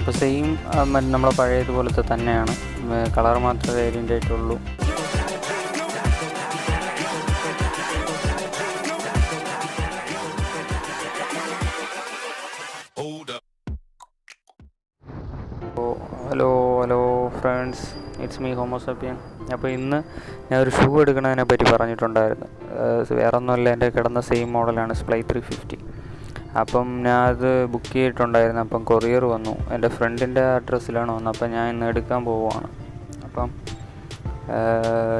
അപ്പോൾ സെയിം നമ്മളെ പഴയതുപോലത്തെ തന്നെയാണ്, കളർ മാത്രമേ വേരിയൻ്റ് ആയിട്ടുള്ളൂ. Hello friends, it's me homo sapien. അപ്പോൾ ഇന്ന് ഞാൻ ഒരു ഷൂ എടുക്കുന്നതിനെ പറ്റി പറഞ്ഞിട്ടുണ്ടായിരുന്നു. വേറെ ഒന്നുമല്ല, എൻ്റെ കിടന്ന സെയിം മോഡലാണ് SPLY 350. അപ്പം ഞാൻ അത് ബുക്ക് ചെയ്തിട്ടുണ്ടായിരുന്നു. അപ്പം കൊറിയർ വന്നു, എൻ്റെ ഫ്രണ്ടിൻ്റെ അഡ്രസ്സിലാണ് വന്നത്. അപ്പം ഞാൻ ഇന്ന് എടുക്കാൻ പോവുകയാണ്. അപ്പം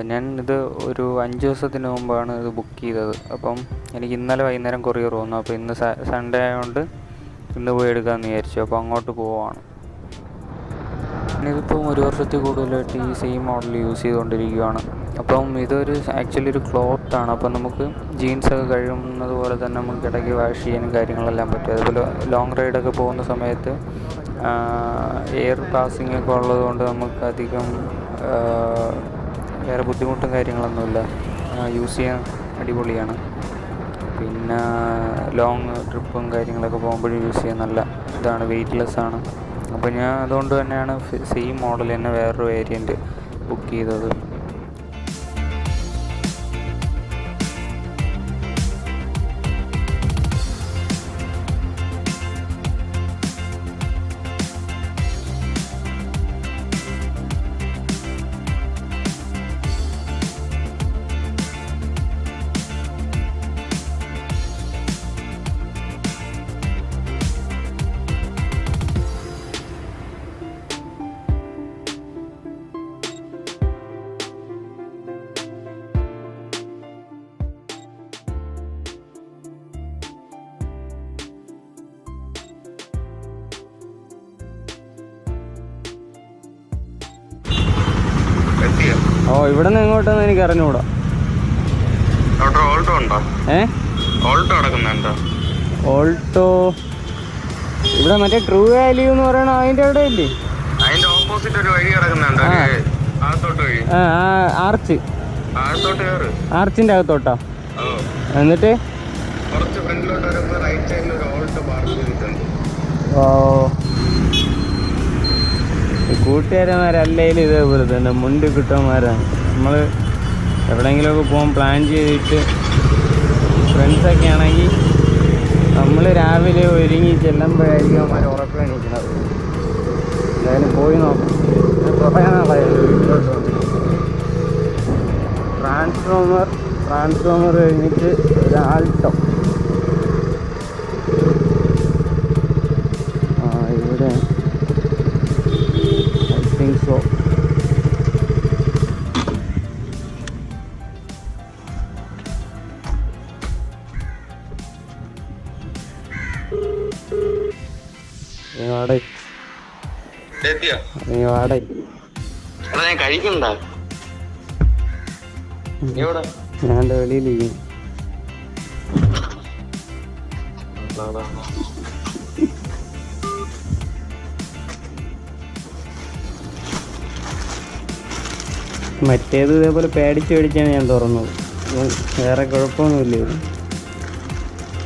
ഞാൻ ഇത് ഒരു 5 ദിവസത്തിന് മുമ്പാണ് ഇത് ബുക്ക് ചെയ്തത്. അപ്പം എനിക്ക് ഇന്നലെ വൈകുന്നേരം കൊറിയർ വന്നു. അപ്പോൾ ഇന്ന് സൺഡേ ആയതുകൊണ്ട് ഇന്ന് പോയി എടുക്കാമെന്ന് വിചാരിച്ചു. അപ്പോൾ അങ്ങോട്ട് പോവുകയാണ്. ഞാനിതിപ്പം 1 വർഷത്തിൽ കൂടുതലായിട്ട് ഈ സെയിം മോഡൽ യൂസ് ചെയ്തുകൊണ്ടിരിക്കുകയാണ്. അപ്പം ഇതൊരു ആക്ച്വലി ഒരു ക്ലോത്താണ്. അപ്പം നമുക്ക് ജീൻസൊക്കെ കഴുകുന്നത് പോലെ തന്നെ നമുക്ക് ഇടയ്ക്ക് വാഷ് ചെയ്യാനും കാര്യങ്ങളെല്ലാം പറ്റും. അതുപോലെ ലോങ് റൈഡൊക്കെ പോകുന്ന സമയത്ത് എയർ പാസിംഗ് ഒക്കെ ഉള്ളത് കൊണ്ട് നമുക്ക് അധികം വേറെ ബുദ്ധിമുട്ടും കാര്യങ്ങളൊന്നുമില്ല. യൂസ് ചെയ്യാൻ അടിപൊളിയാണ്. പിന്നെ ലോങ് ട്രിപ്പും കാര്യങ്ങളൊക്കെ പോകുമ്പോഴും യൂസ് ചെയ്യാൻ നല്ല ഇതാണ്, വെയ്റ്റ്ലെസ് ആണ്. അപ്പോൾ ഞാൻ അതുകൊണ്ട് തന്നെയാണ് സെയിം മോഡൽ തന്നെ വേറൊരു വേരിയൻറ്റ് ബുക്ക് ചെയ്തത്. ഇവിടെ നിന്ന് എങ്ങോട്ടാന്ന് എനിക്ക് അറിഞ്ഞുകൂടാ. ഓൾട്ടോ ഇവിടെ മറ്റേ ട്രൂ വാല്യൂ എന്ന് പറയണ അതിന്റെ അവിടെ ഇല്ലേ? ആർച്ചിന്റെ അകത്തോട്ടാ. എന്നിട്ട് കൂട്ടുകാരന്മാരല്ലേലും ഇതേപോലെ തന്നെ മുണ്ട് കിട്ടന്മാരാണ്. നമ്മൾ എവിടെയെങ്കിലുമൊക്കെ പോകാൻ പ്ലാൻ ചെയ്തിട്ട് ഫ്രണ്ട്സൊക്കെ ആണെങ്കിൽ നമ്മൾ രാവിലെ ഒരുങ്ങി ചെല്ലുമ്പോഴായിരിക്കും അവന്മാർ ഉറപ്പ് എണീക്കുന്നത്. എന്തായാലും പോയി നോക്കാം. കുറേ നാളായാലും വീട്ടിലോട്ട് വന്നു. ട്രാൻസ്ഫോമർ കഴിഞ്ഞിട്ട് ഒരു ആൾട്ടോ. ഇവിടെ സോ ഞാൻ വെളിയിലിരിക്കും. മറ്റേത് ഇതേപോലെ പേടിച്ചാണ് ഞാൻ തുറന്നത്. വേറെ കുഴപ്പമൊന്നുമില്ല.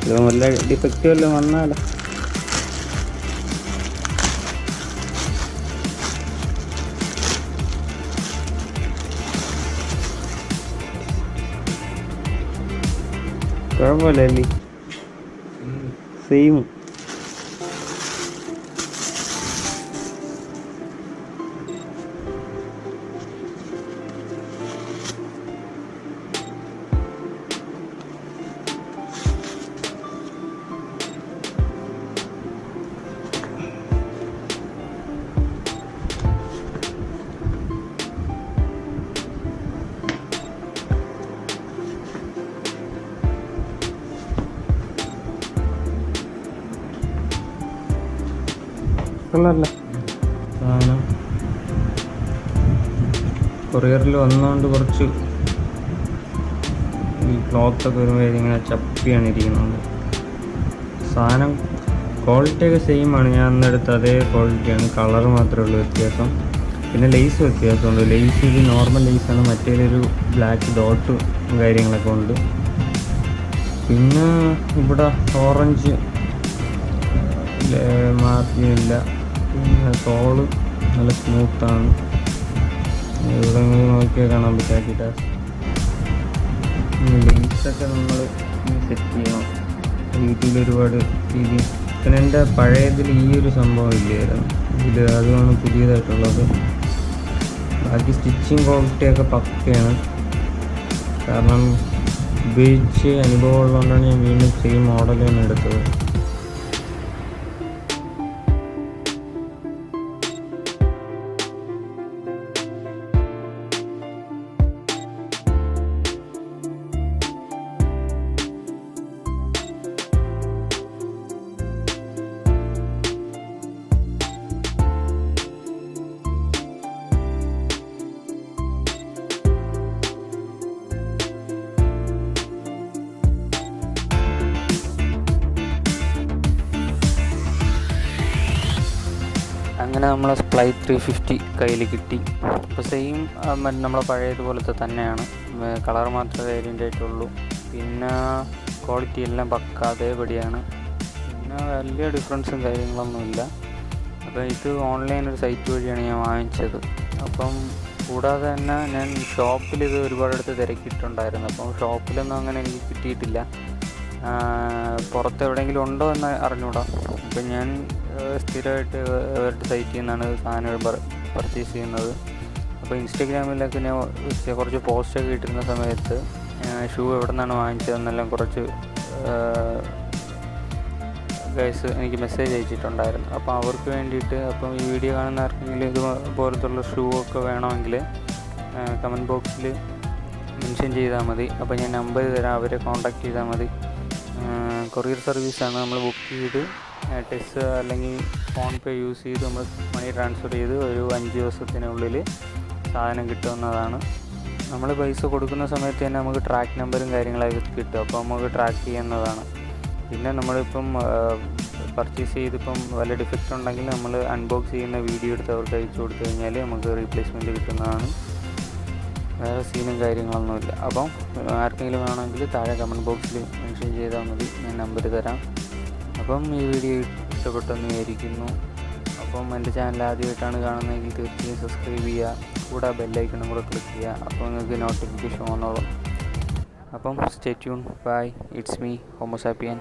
ഇത് വല്ല ഡിഫക്റ്റ് വല്ലതും വന്നാലോ. കുഴപ്പമില്ലല്ലേ? സെയിം. കൊള്ളാമല്ല സാധനം. കൊറിയറിൽ വന്നുകൊണ്ട് കുറച്ച് ഈ ക്ലോത്തൊക്കെ വരുമ്പോൾ ഇങ്ങനെ ചപ്പിയാണ് ഇരിക്കുന്നത്. സാധനം ക്വാളിറ്റിയൊക്കെ സെയിമാണ്. ഞാൻ അന്നെടുത്ത അതേ ക്വാളിറ്റിയാണ്. കളർ മാത്രമേ ഉള്ളൂ വ്യത്യാസം. പിന്നെ ലേസ് വ്യത്യാസമുണ്ട്. ലേസ് ഇത് നോർമൽ ലേസാണ്, മറ്റേതൊരു ബ്ലാക്ക് ഡോട്ട് കാര്യങ്ങളൊക്കെ ഉണ്ട്. പിന്നെ ഇവിടെ ഓറഞ്ച് മാർക്കിങ്ങില്ല. പിന്നെ സോള് നല്ല സ്മൂത്താണ്. ഇവിടെ നോക്കിയാൽ കാണാൻ പറ്റും അഡിഡാസ്. ലേസൊക്കെ നമ്മൾ സെറ്റ് ചെയ്യണം. യൂട്യൂബിൽ ഒരുപാട് രീതി. പിന്നെ എൻ്റെ പഴയതിൽ ഈ ഒരു സംഭവം ഇല്ലായിരുന്നു, ഇതിൽ അതുമാണ് പുതിയതായിട്ടുള്ളത്. ബാക്കി സ്റ്റിച്ചിങ് ക്വാളിറ്റിയൊക്കെ പക്കയാണ്. കാരണം ഉപയോഗിച്ച് അനുഭവം ഉള്ളതുകൊണ്ടാണ് ഞാൻ വീണ്ടും സെയിം മോഡൽ തന്നെ എടുത്തത്. അങ്ങനെ നമ്മളെ SPLY 350 കയ്യിൽ കിട്ടി. അപ്പോൾ സെയിം നമ്മളെ പഴയതുപോലത്തെ തന്നെയാണ്, കളർ മാത്രമേ വേരിയൻ്റ് ആയിട്ടുള്ളൂ. പിന്നെ ക്വാളിറ്റി എല്ലാം പക്ക അതേപടിയാണ്. പിന്നെ വലിയ ഡിഫറൻസും കാര്യങ്ങളൊന്നുമില്ല. അപ്പോൾ ഇത് ഓൺലൈൻ ഒരു സൈറ്റ് വഴിയാണ് ഞാൻ വാങ്ങിച്ചത്. അപ്പം കൂടാതെ തന്നെ ഞാൻ ഷോപ്പിൽ ഇത് ഒരുപാടടുത്ത് തിരക്കിയിട്ടുണ്ടായിരുന്നു. അപ്പം ഷോപ്പിലൊന്നും അങ്ങനെ എനിക്ക് കിട്ടിയിട്ടില്ല. പുറത്ത് എവിടെയെങ്കിലും ഉണ്ടോ എന്ന് അറിഞ്ഞൂടാ. അപ്പം ഞാൻ സ്ഥിരമായിട്ട് അവരുടെ സൈറ്റിൽ നിന്നാണ് സാധനങ്ങൾ പർച്ചേസ് ചെയ്യുന്നത്. അപ്പോൾ ഇൻസ്റ്റഗ്രാമിലൊക്കെ ഞാൻ കുറച്ച് പോസ്റ്റൊക്കെ ഇട്ടിരുന്ന സമയത്ത് ഷൂ എവിടെ നിന്നാണ് വാങ്ങിച്ചതെന്നെല്ലാം കുറച്ച് ഗൈസ് എനിക്ക് മെസ്സേജ് അയച്ചിട്ടുണ്ടായിരുന്നു. അപ്പോൾ അവർക്ക് വേണ്ടിയിട്ട്, അപ്പം ഈ വീഡിയോ കാണുന്ന ആർക്കെങ്കിലും ഇതുപോലത്തുള്ള ഷൂ ഒക്കെ വേണമെങ്കിൽ കമൻറ്റ് ബോക്സിൽ മെൻഷൻ ചെയ്താൽ മതി. അപ്പോൾ ഞാൻ നമ്പർ തരാം, അവരെ കോൺടാക്റ്റ് ചെയ്താൽ മതി. കൊറിയർ സർവീസാണ്. നമ്മൾ ബുക്ക് ചെയ്ത് ടെസ് അല്ലെങ്കിൽ ഫോൺ പേ യൂസ് ചെയ്ത് നമ്മൾ മണി ട്രാൻസ്ഫർ ചെയ്ത് ഒരു 5 ദിവസത്തിനുള്ളിൽ സാധനം കിട്ടുന്നതാണ്. നമ്മൾ പൈസ കൊടുക്കുന്ന സമയത്ത് തന്നെ നമുക്ക് ട്രാക്ക് നമ്പറും കാര്യങ്ങളൊക്കെ കിട്ടും. അപ്പോൾ നമുക്ക് ട്രാക്ക് ചെയ്യുന്നതാണ്. പിന്നെ നമ്മളിപ്പം പർച്ചേസ് ചെയ്തിപ്പം വല്ല ഡിഫക്റ്റ് ഉണ്ടെങ്കിൽ നമ്മൾ അൺബോക്സ് ചെയ്യുന്ന വീഡിയോ എടുത്ത് അവർക്ക് അയച്ചു കൊടുത്തു കഴിഞ്ഞാൽ നമുക്ക് റീപ്ലേസ്മെൻറ്റ് കിട്ടുന്നതാണ്. വേറെ സീനും കാര്യങ്ങളൊന്നുമില്ല. അപ്പം ആർക്കെങ്കിലും വേണമെങ്കിൽ താഴെ കമൻറ്റ് ബോക്സിൽ മെൻഷൻ ചെയ്താൽ മതി, ഞാൻ നമ്പർ തരാം. അപ്പം ഈ വീഡിയോ ഇഷ്ടപ്പെട്ടെന്ന് വിചാരിക്കുന്നു. അപ്പം എൻ്റെ ചാനൽ ആദ്യമായിട്ടാണ് കാണുന്നതെങ്കിൽ തീർച്ചയായും സബ്സ്ക്രൈബ് ചെയ്യുക, കൂടെ ബെല്ലൈക്കണും കൂടെ ക്ലിക്ക് ചെയ്യുക. അപ്പോൾ നിങ്ങൾക്ക് നോട്ടിഫിക്കേഷൻ വന്നോളും. അപ്പം stay tune. Bye, it's me homo sapien.